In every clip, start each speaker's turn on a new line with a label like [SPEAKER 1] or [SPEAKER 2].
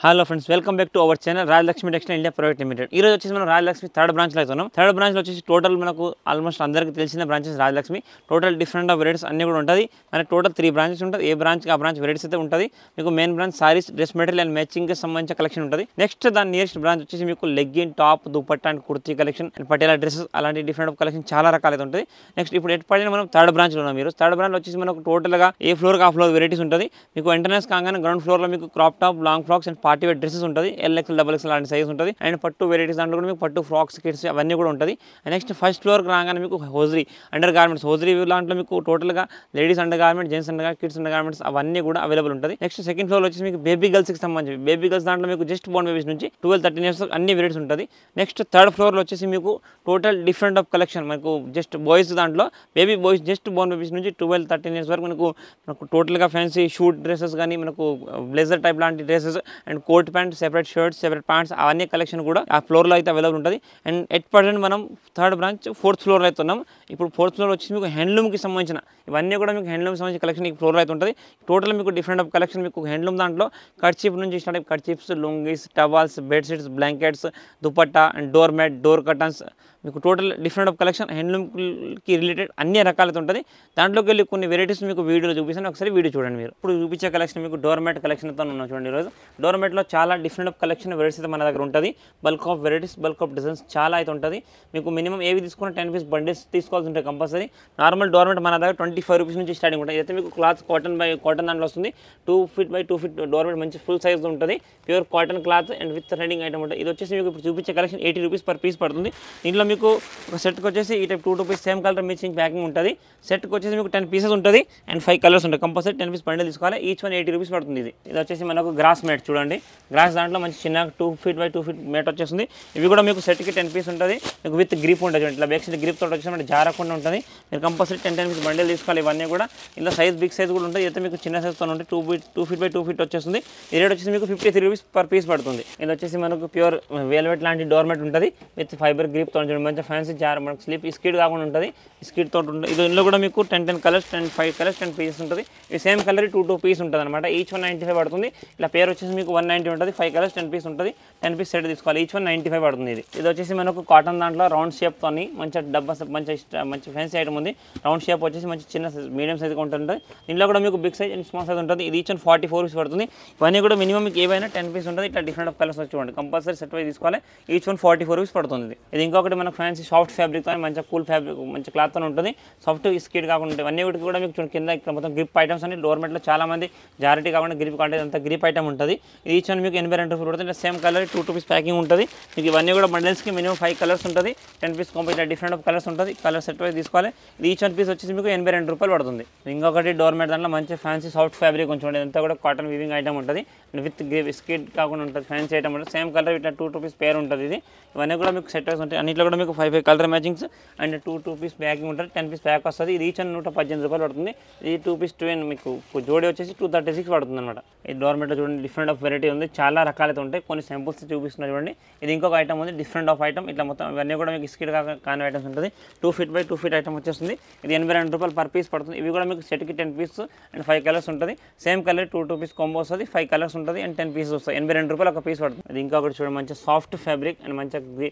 [SPEAKER 1] Hello friends, welcome back to our channel Rajalakshmi textile India private limited. ఈ రోజు వచ్చేసి మనం రాజలక్ష్మి థర్డ్ బ్రాంచ్లో అవుతున్నాం. థర్డ్ బ్రాంచ్లో వచ్చేసి టోటల్ మనకు ఆల్మోస్ట్ అందరికీ తెలిసిన branches Rajalakshmi. Total different of varieties అన్ని కూడా ఉంటుంది. మనకి టోటల్ 3 బ్రాంచెస్ ఉంటుంది. ఏ బ్రాంచ్కి ఆ బ్రాంచ్ వెరైటీస్ అయితే ఉంటుంది. మీకు main branch saris, dress material and మ్యాచింగ్కి సంబంధించిన కలెక్షన్ ఉంటుంది. నెక్స్ట్ దాని నియరెస్ట్ బ్రాంచ్ వచ్చేసి మీకు legging, top, dupatta and kurti collection and Patiala dresses అలాంటి డిఫరెంట్ ఆఫ్ కలెక్షన్ చాలా రకాలైతే ఉంటుంది. నెక్స్ట్ ఇప్పుడు ఎట్పడిన మనం థర్డ్ బ్రాంచ్లో ఉన్నాం. మీరు థర్డ్ బ్రాంచ్లో వచ్చేసి మనకు టోటల్గా ఏ ఫ్లోర్కి ఆ ఫ్లోర్ వెరైటీస్ ఉంటుంది. మీకు ఎంటర్నెన్స్ కాగానే గ్రౌండ్ ఫ్లోర్లో మీకు crop top, long frocks and party wear dresses ఉంటుంది. ఎల్ఎక్స్ఎల్, డబుల్ ఎక్స్ఎల్ లాంటి సైజ్ ఉంటుంది. అండ్ పట్టు వెరైటీస్ దాంట్లో కూడా మీకు పట్టు ఫ్రాక్స్, కిట్స్ అవన్నీ కూడా ఉంటుంది. నెక్స్ట్ ఫస్ట్ ఫ్లోర్కి రాగానే మీకు హోజరీ, అండర్ గార్మెంట్స్, హోజరీ దాంట్లో మీకు టోటల్గా ladies under garment, gents under garment, kids under garments అవన్నీ కూడా అవైలబుల్ ఉంటుంది. నెక్స్ట్ సెకండ్ ఫ్లోర్ వచ్చేసి మీకు బేబీ గర్ల్స్కి సంబంధించి బేబీ గర్ల్స్ దాంట్లో మీకు జస్ట్ బోర్న్ బేబీస్ నుంచి 12-13 ఇయర్స్ అన్ని వెరైటీస్ ఉంటుంది. నెక్స్ట్ థర్డ్ ఫ్లోర్లో వచ్చేసి మీకు టోటల్ డిఫరెంట్ ఆఫ్ కలెక్షన్ మనకు జస్ట్ బాయ్స్ దాంట్లో baby boys just Born babies నుంచి 12-13 ఇయర్స్ వరకు మనకు టోటల్గా ఫ్యాన్సీ షూట్ డ్రెస్సెస్ కానీ మనకు బ్లేజర్ టైప్ లాంటి dresses and coat pant, separate shirts, separate pants అవన్నీ కలెక్షన్ కూడా ఆ ఫ్లోర్లో అయితే అవైలబుల్ ఉంటుంది. అండ్ ఎట్ ప్రజెంట్ మనం థర్డ్ బ్రాంచ్ ఫోర్త్ ఫ్లోర్లో అయితే ఉన్నాం. ఇప్పుడు ఫోర్త్ ఫ్లోర్ వచ్చేసి మీకు హ్యాండ్లూమ్కి సంబంధించిన ఇవన్నీ కూడా మీకు హ్యాండ్లూమ్కి సంబంధించిన కలెక్షన్ ఈ ఫ్లోర్లో అయితే ఉంటుంది. టోటల్ మీకు డిఫరెంట్ ఆఫ్ కలెక్షన్ మీకు హ్యాండ్లూమ్ దాంట్లో కర్చీఫ్ నుంచి start kerchiefs, lungis, towels, bedsheets, blankets, dupatta and door mat, door curtains మీకు టోటల్ డిఫరెంట్ ఆఫ్ కలెక్షన్ హ్యాండ్లూమ్కి రిలేటెడ్ అన్ని రకాలతో ఉంటుంది. దాంట్లోకి వెళ్ళి కొన్ని వెరైటీస్ మీకు వీడియోలో చూపిస్తాను. ఒకసారి వీడియో చూడండి. మీరు ఇప్పుడు చూపించే కలెక్షన్ మీకు డోర్ మ్యాట్ కలెక్షన్తో ఉన్నాం. చూడండి, ఈరోజు డోర్ మ్యాట్లో చాలా డిఫరెంట్ ఆఫ్ కలెక్షన్ వెరైటీస్ అయితే మన దగ్గర ఉంటుంది. Bulk of varieties, bulk of designs చాలా అయితే ఉంటుంది. మీకు మినిమం ఏవి తీసుకున్న 10 పీస్ బండిల్స్ తీసుకోవాల్సి ఉంటాయి కంపల్సరీ. నార్మల్ డోర్ మ్యాట్ మన దగ్గర 25 రూపీస్ నుంచి స్టార్టింగ్ ఉంటుంది. అయితే మీకు క్లాత్ కాటన్ దాంట్లో వస్తుంది. 2 feet by 2 feet door mat మంచి ఫుల్ సైజ్ ఉంటుంది. Pure cotton cloth and with threading item ఉంటుంది. ఇది వచ్చేసి మీకు ఇప్పుడు చూపించే కలెక్షన్ 80 రూపీస్ పర్ పీస్ పడుతుంది. దీంట్లో మీకు ఒక సెట్కి వచ్చేసి ఈ type 2 piece same colour matching packing ఉంటుంది. సెట్కి వచ్చేసి మీకు 10 పీసెస్ ఉంటుంది అండ్ 5 కలర్స్ ఉంటాయి. కంపల్సరీ 10 పీస్ బండిల్ తీసుకోవాలి. ఈచ్ వన్ 80 రూపీస్ పడుతుంది. ఇది వచ్చేసి మనకు గ్రాస్ మ్యాట్ చూడండి. గ్రాస్ దాంట్లో మంచి చిన్న 2 ఫీట్ బై 2 ఫీట్ మ్యాట్ వచ్చేస్తుంది. ఇవి కూడా మీకు సెట్కి 10 పీస్ ఉంటుంది. మీకు విత్ గ్రిప్ ఉంటుంది. ఇట్లా బ్యాక్ సైడ్ గ్రిప్ తోటి వచ్చేసి జారకుండా ఉంటుంది. మీరు కంపల్సరీ 10 పీస్ బండిల్ తీసుకోవాలి. ఇవన్నీ కూడా ఇలా సైజ్ బిగ్ సైజ్ కూడా ఉంటుంది. అయితే మీకు చిన్న సైజ్తో ఉంటుంది. 2 ఫీట్ బై 2 ఫీట్ వచ్చేస్తుంది. ఈ రేట్ వచ్చేసి మీకు 53 రూపీస్ పర్ పీస్ పడుతుంది. ఇది వచ్చేసి మనకు ప్యూర్ వెల్వెట్ లాంటి డోర్ మ్యాట్ ఉంటుంది విత్ ఫైబర్ గ్రిప్ తో ఉంటుంది. మంచి ఫ్యాన్సీ జార్ మనకు స్లీప్ స్కిడ్ కాకుండా ఉంటుంది. స్కిడ్ తోటి ఉంటుంది. ఇందులో కూడా మీకు 10 కలర్స్, 5 కలర్స్, 10 పీసెస్ ఉంటుంది. ఈ సేమ్ కలర్ 2 పీస్ ఉంటుంది అనమాట. ఈచ్ 195 పడుతుంది. ఇలా పేరు వచ్చేసి మీకు 190 ఉంటుంది. 5 కలర్స్, 10 పీస్ ఉంటుంది. 10 పీస్ సెట్ తీసుకోవాలి. ఈచ్ 195 పడుతుంది. ఇది వచ్చేసి మనకు కాటన్ దాంట్లో రౌండ్ షేప్తో మంచి డబ్బా మంచి ఫ్యాన్సీ ఐటమ్ ఉంది. రౌండ్ షేప్ వచ్చేసి మంచి చిన్న సైజ్, మీడియం సైజ్ ఉంటుంది. దీంట్లో కూడా మీకు big size and small size ఉంటుంది. ఇది ఈచ్ 44 రూపీస్ పడుతుంది. ఇవన్నీ కూడా మినిమం మీకు ఏవైనా 10 పీస్ ఉంటుంది. ఇట్లా డిఫరెంట్ ఆఫ్ కలర్స్ చూడండి. కంపల్సరీ సెట్ వైజ్ తీసుకోవాలి. ఈచ్ 44 రూపీస్ పడుతుంది. ఇది ఇంకొకటి మనకు ఫ్యాన్సీ సాఫ్ట్ ఫ్యాబ్రిక్తో మంచి కూల్ ఫ్యాబ్రిక్, మంచి క్లాత్తో ఉంటుంది. సాఫ్ట్ స్కిడ్ కాకుండా ఉంటాయి. అన్ని కూడా మీకు చూడండి కింద ఇక్కడ మొత్తం గ్రిప్ ఐటమ్స్ అని డోర్ మ్యాట్లో చాలా మంది జారిటీ కాకుండా గ్రిప్ కాంటే అంత గ్రిప్ ఐటమ్ ఉంటుంది. ఇది ఈచ్ వన్ మీకు 82 రూపీస్ పడుతుంది. సేమ్ కలర్ 2 పీస్ ప్యాకింగ్ ఉంటుంది. మీకు ఇవన్నీ కూడా బండిల్స్కి మినిమం 5 కలర్స్ ఉంటుంది. 10 piece complete different of colours ఉంటుంది. కలర్ సెట్ వైజ్ తీసుకోవాలి. ఇది ఈచ్ 1 పీస్ వచ్చేసి మీకు 82 రూపాయలు పడుతుంది. ఇంకొకటి డోర్ మ్యాట్ దాంట్లో మంచి ఫ్యాన్సీ సాఫ్ట్ ఫ్యాబ్రిక్ ఉంచండి. అంతా కూడా కాటన్ వీవింగ్ ఐటమ్ ఉంటుంది. విత్ స్కిడ్ కాకుండా ఉంటుంది. ఫ్యాన్సీ ఐటమ్ ఉంటుంది. సేమ్ కలర్ ఇట్లా 2 పీస్ పేర్ ఉంటుంది. ఇది ఇవన్నీ కూడా మీకు సెట్ వైజ్ ఉంటాయి. అన్నింటిలో కూడా మీకు 5 colour matchings and 2 piece packing ఉంటుంది. 10 పీస్ ప్యాక్ వస్తుంది. ఇది ఈచ్ 118 రూపాయలు పడుతుంది. ఇది 2 పీస్ 2 మీకు జోడీ వచ్చేసి 236 పడుతుంది అనమాట. ఈ డోర్ మ్యాట్ చూడండి డిఫరెంట్ ఆఫ్ వెరైటీ ఉంది. చాలా రకాలైతే ఉంటాయి. కొన్ని సింపుల్స్ చూపిస్తున్నారు చూడండి. ఇది ఇంకొక ఐటమ్ ఉంది డిఫరెంట్ ఆఫ్ ఐటమ్. ఇట్లా మొత్తం ఇవన్నీ కూడా మీకు స్కిడ్ కాని ఐటమ్స్ ఉంటుంది. 2 ఫీట్ బై 2 ఫీట్ ఐటమ్ వచ్చేస్తుంది. ఇది 82 రూపాయలు పర్ పీస్ పడుతుంది. ఇవి కూడా మీకు సెట్కి 10 పీస్ అండ్ 5 కలర్స్ ఉంటుంది. సేమ్ కలర్ 2 పీస్ కాంబో వస్తుంది. 5 కలర్స్ ఉంటుంది అండ్ 10 పీసెస్ వస్తాయి. 82 రూపాయలు ఒక పీస్ పడుతుంది. ఇది ఇంకొకటి చూడండి మంచి సాఫ్ట్ ఫ్యాబ్రిక్ అండ్ మంచి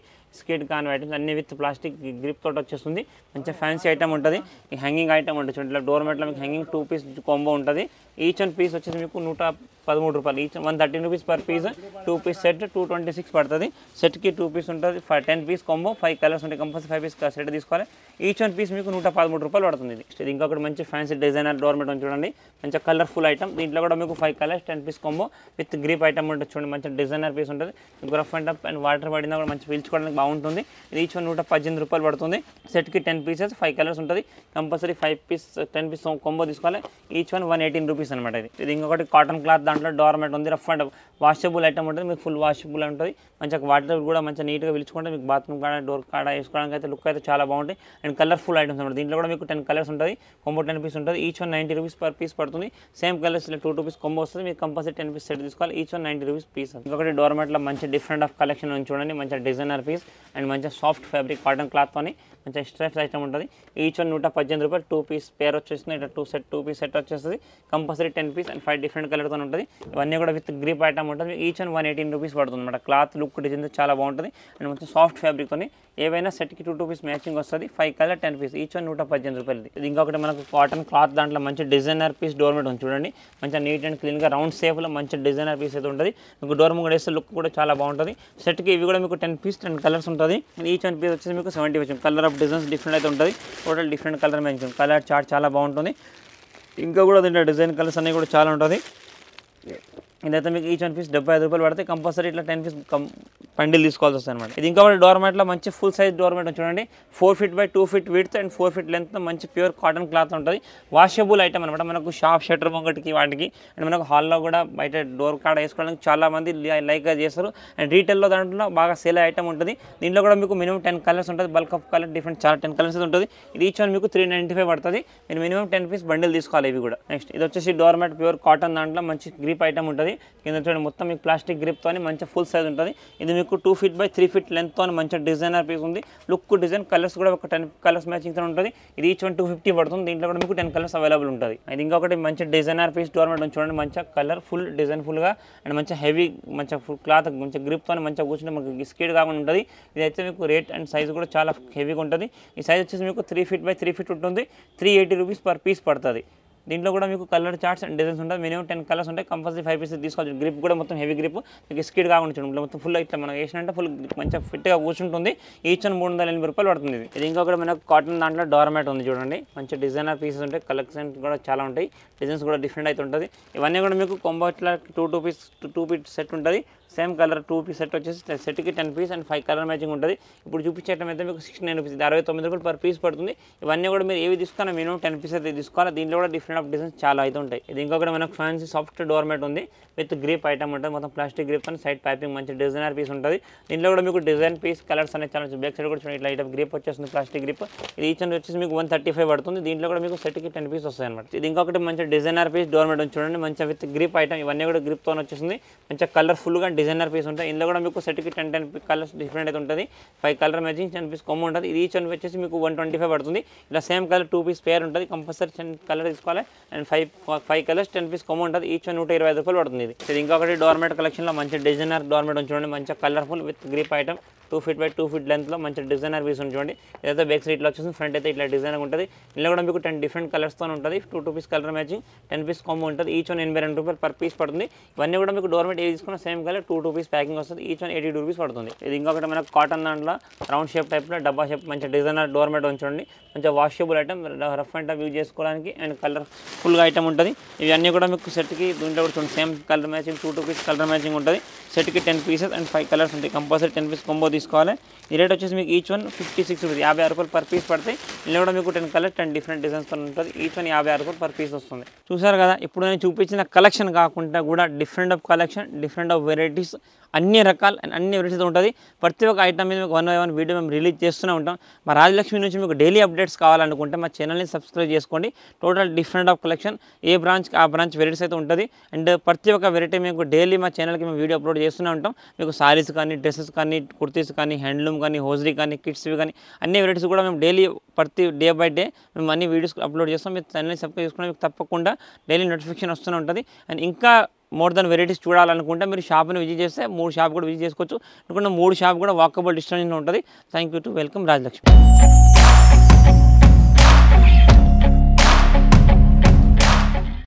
[SPEAKER 1] స్కిడ్ కాని ఐటమ్స్ అన్ని విత్ ప్లాస్టిక్ గ్రిప్ తోటి వచ్చేస్తుంది. మంచి ఫ్యాన్సీ ఐటమ్ ఉంటుంది. ఈ హ్యాంగింగ్ ఐటమ్ ఉంటుంది చూడండి. ఇట్లా డోర్ మ్యాట్లో మీకు హ్యాంగింగ్ 2 పీస్ కాంబో ఉంటుంది. ఈచ్ 1 పీస్ వచ్చేసి మీకు 113 రూపాయలు. Each 113 rupees per piece. 2 piece set 226 పడుతుంది. సెట్కి 2 పీస్ ఉంటుంది. 10 పీస్ కాంబో 5 కలర్స్ ఉంటాయి. కంపల్సరీ 5 పీస్ సెట్ తీసుకోవాలి. ఈచ్ 1 పీస్ మీకు 113 రూపాయలు పడుతుంది. ఇది ఇంకొకటి మంచి ఫ్యాన్సీ డిజైనర్ డోర్ మ్యాట్ చూడండి. మంచి కలర్ఫుల్ ఐటమ్. దీంట్లో కూడా మీకు 5 colours 10 piece combo with grip item ఉంటుంది చూడండి. మంచి డిజైనర్ పీస్ ఉంటుంది. Rough and tough and water పడినా కూడా మంచి పీల్చుకోవడానికి బాగుంటుంది. ఇది ఈచ్ 118 రూపాయలు పడుతుంది. సెట్కి 10 పీసెస్ 5 కలర్స్ ఉంటుంది. కంపల్సరీ 5 పీస్ 10 పీస్ కాంబో తీసుకోవాలి. ఈచ్ 118 రూపీస్ అనమాట. ఇది ఇంకొకటి కాటన్ క్లాత్ దాంట్లో డోర్ మ్యాట్ ఉంది. రఫ్ అండ్ వాషబుల్ ఐటమ్ ఉంటుంది. మీకు ఫుల్ వాషబుల్ ఉంటుంది. మంచిగా వాటర్ కూడా మంచిగా నీట్గా పిలుచుకుంటే మీకు బాత్రూమ్ కాడ, డోర్ కాడ వేసుకోవడానికి అయితే లుక్ అయితే చాలా బాగుంటాయి. అండ్ కలర్ఫుల్ ఐటమ్స్ అనమాట. దీంట్లో కూడా మీకు 10 కలర్స్ ఉంటుంది. కాంబో 10 పీస్ ఉంటుంది. ఈచ్ 90 రూపీస్ పర్ పీస్ పడుతుంది. సేమ్ కలర్స్ 2 పీస్ కాంబో వస్తుంది. మీకు కంపల్సరీ 10 పీస్ సెట్ తీసుకోవాలి. Each 90 rupees piece. ఇంకొకటి డోర్ మ్యాట్లో మంచి డిఫరెంట్ ఆఫ్ కలెక్షన్ ఉంది చూడండి. మంచి డిజైనర్ పీస్ అండ్ మంచి సాఫ్ట్ ఫ్యాబ్రిక్ కాటన్ క్లాత్తోని మంచి స్ట్రైప్స్ ఐటమ్ ఉంటుంది. ఈచ్ వన్ 118 రూపాయలు. 2 పీస్ పేర్ వచ్చేస్తుంది. ఇట్లా 2 పీస్ సెట్ వచ్చేస్తుంది. కంపల్సరీ 10 పీస్ అండ్ 5 డిఫరెంట్ కలర్తో ఉంటుంది. ఇవన్నీ కూడా విత్ గ్రిప్ ఐటమ్ ఉంటుంది. ఈచ్ వన్ 118 రూపీస్ పడుతుంది అనమాట. క్లాత్ లుక్ డిజైన్ చాలా బాగుంటుంది అండ్ మంచి సాఫ్ట్ ఫ్యాబ్రిక్తో ఏవైనా సెట్కి 2 పీస్ మ్యాచింగ్ వస్తుంది. 5 కలర్ 10 పీస్. ఈచ్ వన్ 118 రూపాయలు. ఇది ఇంకొకటి మనకు కాటన్ క్లాత్ దాంట్లో మంచి డిజైనర్ పీస్ డోర్ మ్యాట్ ఉంది చూడండి. మంచిగా నీట్ అండ్ క్లీన్గా రౌండ్ షేప్లో మంచి డిజైనర్ పీస్ అయితే ఉంటుంది. మీకు డోర్ ముంగడ వేస్తే లుక్ కూడా చాలా బాగుంటుంది. సెట్కి ఇవి కూడా మీకు 10 పీస్ 10 కలర్స్ ఉంటుంది. ఈచ్ వన్ పీస్ వచ్చేసి మీకు 70 వచ్చింది. కలర్ ఆఫ్ డిజైన్స్ డిఫరెంట్ అయితే ఉంటుంది. Total different colour matching. Colour chart చాలా బాగుంటుంది. ఇంకా కూడా దీంట్లో డిజైన్ కలర్స్ అన్నీ కూడా చాలా ఉంటుంది. ఇదైతే మీకు ఈచ్ వన్ పీస్ 75 రూపాయలు పడితే కంపల్సరీ ఇట్లా 10 పీస్ పండిల్ తీసుకోవాల్సి వస్తుంది అనమాట. ఇది ఇంకొకటి డోర్ మ్యాట్లో మంచి ఫుల్ సైజ్ డోర్ మ్యాట్ చూడండి. 4 feet by 2 feet width and 4 feet length మంచి ప్యూర్ కాటన్ క్లాత్ ఉంటుంది. వాషబుల్ ఐటమ్ అనమాట. మనకు షాప్ షట్టర్ ముంగటికి వాటికి అండ్ మనకు హాల్లో కూడా బయట డోర్ కాడ వేసుకోవడానికి చాలా మంది లైక్గా చేస్తారు. అండ్ రీటైల్లో దాంట్లో బాగా సేల్ ఐటమ్ ఉంటుంది. దీంట్లో కూడా మీకు మినిమం 10 కలర్స్ ఉంటుంది. బల్క్ ఆఫ్ కలర్ డిఫరెంట్ చాలా 10 కలర్స్ ఉంటుంది. ఇది ఈచ్ వన్ మీకు 395 పడుతుంది. మీరు మినిమం 10 పీస్ బండిల్ తీసుకోవాలి. ఇవి కూడా నెక్స్ట్ ఇది వచ్చేసి డోర్ మ్యాట్ ప్యూర్ కాటన్ దాంట్లో మంచి గ్రిప్ ఐటమ్ ఉంటుంది. కింద చూడండి మొత్తం మీకు ప్లాస్టిక్ గ్రిప్తో మంచి ఫుల్ సైజ్ ఉంటుంది. ఇది మీకు 2 ఫీట్ బై 3 ఫీట్ లెంత్తో మంచి డిజైనర్ పీస్ ఉంది. లుక్ డిజైన్ కలర్స్ కూడా ఒక 10 కలర్స్ మ్యాచింగ్తో ఉంటుంది. ఇది ఈచ్ వన్ 250 పడుతుంది. దీంట్లో కూడా మీకు 10 కలర్స్ అవైలబుల్ ఉంటుంది. ఇది ఇంకొకటి మంచి డిజైనర్ పీస్ డోర్ మ్యాట్ చూడండి. మంచిగా కలర్ ఫుల్ డిజైన్ ఫుల్గా అండ్ మంచి హెవీ మంచిగా ఫుల్ క్లాత్ మంచి గ్రిప్తో మంచిగా కూర్చుంటే మనకి స్కీడ్ కాకుండా ఉంటుంది. ఇదైతే మీకు రేట్ అండ్ సైజ్ కూడా చాలా హెవీగా ఉంటుంది. ఈ సైజ్ వచ్చేసి మీకు 3 ఫీట్ బై 3 ఫీట్ ఉంటుంది. 380 రూపీస్ పర్ పీస్ పడుతుంది. దీంట్లో కూడా మీకు కలర్ చార్ట్స్ అండ్ డిజైన్స్ ఉంటుంది. మినిమం 10 కలర్స్ ఉంటాయి. కంపల్సరీ 5 పీసెస్ తీసుకోవచ్చు. గ్రిప్ కూడా మొత్తం హెవీ గ్రిప్ మీకు స్కిడ్ కాకుండా చూడండి. మొత్తం ఫుల్ ఇట్లా మనం వేసినంటే ఫుల్ మంచిగా ఫిట్గా కూర్చుంటుంది. ఈచ్ వన్ 380 రూపాయలు పడుతుంది. ఇది ఇంకొకటి మనకు కాటన్ దాంట్లో డోర్ మ్యాట్ ఉంది చూడండి. మంచి డిజైనర్ పీసెస్ ఉంటాయి. కలెక్షన్స్ కూడా చాలా ఉంటాయి. డిజైన్స్ కూడా డిఫరెంట్ అయితే ఉంటుంది. ఇవన్నీ కూడా మీకు కొంబో ఇట్లా 2 పీస్ 2 పీస్ సెట్ ఉంటుంది. సేమ్ కలర్ 2 పీస్ సెట్ వచ్చేసి సెట్కి 10 పీస్ అండ్ 5 కలర్ మ్యాచింగ్ ఉంటుంది. ఇప్పుడు చూపించేటం అయితే మీకు 69 రూపీస్ 69 రూపాయలు పర్ పీస్ పడుతుంది. ఇవన్నీ కూడా మీరు ఏవి తీసుకున్నా మినిమం 10 పీస్ అయితే తీసుకోవాలి. దీంట్లో కూడా డిఫరెంట్ ఆఫ్ డిజైన్స్ చాలా అయితే ఉంటాయి. ఇది ఇంకొకటి మనకు ఫ్యాన్సీ సాఫ్ట్ డోర్ మ్యాట్ ఉంది విత్ గ్రిప్ ఐటమ్ ఉంటుంది. మొత్తం ప్లాస్టిక్ గ్రిప్ అని సైడ్ పైపింగ్ మంచి డిజైనర్ పీస్ ఉంటుంది. దీంట్లో కూడా మీకు డిజైన్ పీస్ కలర్స్ అనేది చాలా బ్యాక్ సైడ్ కూడా చూడండి. ఇట్లా ఐటమ్ గ్రిప్ వచ్చేస్తుంది ప్లాస్టిక్ గ్రిప్. ఇది ఈచ్ వన్ వచ్చేసి మీకు 135 పడుతుంది. దీంట్లో కూడా మీకు సెట్కి 10 పీస్ వస్తాయి అనమాట. ఇది ఇంకొకటి మంచి డిజైనర్ పీస్ డోర్ మ్యాట్ చూడండి. మంచిగా విత్ గ్రిప్ ఐటమ్ ఇవన్నీ కూడా గ్రిప్తో వచ్చేస్తుంది. మంచిగా కలర్ఫుల్గా డిజైనర్ పీస్ ఉంటాయి. ఇందులో కూడా మీకు సెట్కి 10 కలర్స్ డిఫరెంట్ అయితే ఉంటుంది. 5 కలర్ మ్యాచింగ్ 10 పీస్ కొమ్మ ఉంటుంది. ఇది ఈచ్ వన్ వచ్చేసి మీకు 125 పడుతుంది. ఇలా సేమ్ కలర్ 2 పీస్ పేర్ ఉంటుంది. కంపల్సరీ 10 కలర్ తీసుకోవాలి అండ్ 5 కలర్స్ 10 పీస్ కొమ్మ ఉంటుంది. ఈచ్ వన్ 125 రూపాయలు పడుతుంది. ఇది ఇంకొకటి డోర్ మ్యాట్ కలెక్షన్లో మంచి డిజైనర్ డోర్ మ్యాట్ చూడండి. మంచిగా colourful with grip item 2 feet by 2 feet లెంత్లో మంచి డిజైనర్ పీస్ ఉంది చూడండి. ఇదైతే బ్యాక్ సైడ్ ఇట్లా వచ్చేసి ఫ్రంట్ అయితే ఇట్లా డిజైన్ ఉంటుంది. ఇందులో కూడా మీకు 10 డిఫరెంట్ కలర్స్తో ఉంటుంది. 2 పీస్ కలర్ మ్యాచింగ్ 10 పీస్ కొమ్మ ఉంటుంది. ఈచ్ వన్ 82 రూపాయలు పర్ పీస్ పడుతుంది. ఇవన్నీ కూడా మీకు డోర్ మ్యాట్ ఏది తీసుకున్న సేమ్ కలర్ 2 పీస్ ప్యాకింగ్ వస్తుంది. ఈచ్ వన్ 82 రూపీస్ పడుతుంది. ఇది ఇంకొకటి మనకు కాటన్ దాంట్లో రౌండ్ షేప్ టైప్లో డబ్బా షేప్ మంచి డిజైనర్ డోర్ మ్యాట్ ఉంచండి. మంచిగా washable item rough and tough use చేసుకోవడానికి అండ్ కలర్ ఫుల్గా ఐటమ్ ఉంటుంది. ఇవన్నీ కూడా మీకు సెట్కి దీంట్లో కూడా చూడండి same colour matching 2 piece colour matching ఉంటుంది. సెట్కి 10 పీసెస్ అండ్ 5 కలర్స్ ఉంటాయి. కంపల్సరీ 10 పీస్ కొంబో తీసుకోవాలి. ఈ రేట్ వచ్చేసి మీకు ఈచ్ వన్ 56 రూపీస్ 56 రూపాయలు పర్ పీస్ పడతాయి. ఇందులో కూడా మీకు 10 కలర్ 10 డిఫరెంట్ డిజైన్స్తో ఉంటుంది. ఈచ్ వన్ 56 రూపాయలు పర్ పీస్ వస్తుంది. చూసారు కదా, ఇప్పుడు నేను చూపించిన కలెక్షన్ కాకుండా కూడా different of collection different of varieties అన్ని రకాలు అండ్ అన్ని వెరైటీస్ ఉంటుంది. ప్రతి ఒక్క ఐటమ్ మీద మీకు 1 by 1 వీడియో మేము రిలీజ్ చేస్తూనే ఉంటాం. మా రాజలక్ష్మి నుంచి మీకు డైలీ అప్డేట్స్ కావాలనుకుంటే మా ఛానల్ని సబ్స్క్రైబ్ చేసుకోండి. టోటల్ డిఫరెంట్ ఆఫ్ కలెక్షన్ ఏ బ్రాంచ్కి ఆ బ్రాంచ్ వెరైటీస్ అయితే ఉంటుంది. అండ్ ప్రతి ఒక్క వెరైటీ మీకు డైలీ మా ఛానల్కి మేము వీడియో అప్లోడ్ చేస్తూనే ఉంటాం. మీకు సారీస్ కానీ డ్రెస్సెస్ కానీ కుర్తీస్ కానీ హ్యాండ్లూమ్ కానీ హోజరీ కానీ కిడ్స్వి కానీ అన్ని వెరైటీస్ కూడా మేము డైలీ ప్రతి డే బై డే మేము అన్ని వీడియోస్ అప్లోడ్ చేస్తాం. మీరు ఛానల్ని సబ్స్క్రైబ్ చేసుకుంటే మీకు తప్పకుండా డైలీ నోటిఫికేషన్ వస్తూనే ఉంటుంది. అండ్ ఇంకా మోర్ దెన్ వెరైటీస్ చూడాలనుకుంటే మీరు షాప్ని విజిట్ చేస్తే 3 షాప్ కూడా విజిట్ చేసుకోవచ్చు. అనుకుంటే 3 షాప్ కూడా వాకబుల్ డిస్టెన్స్లో ఉంటుంది. Thank you to welcome Rajalakshmi.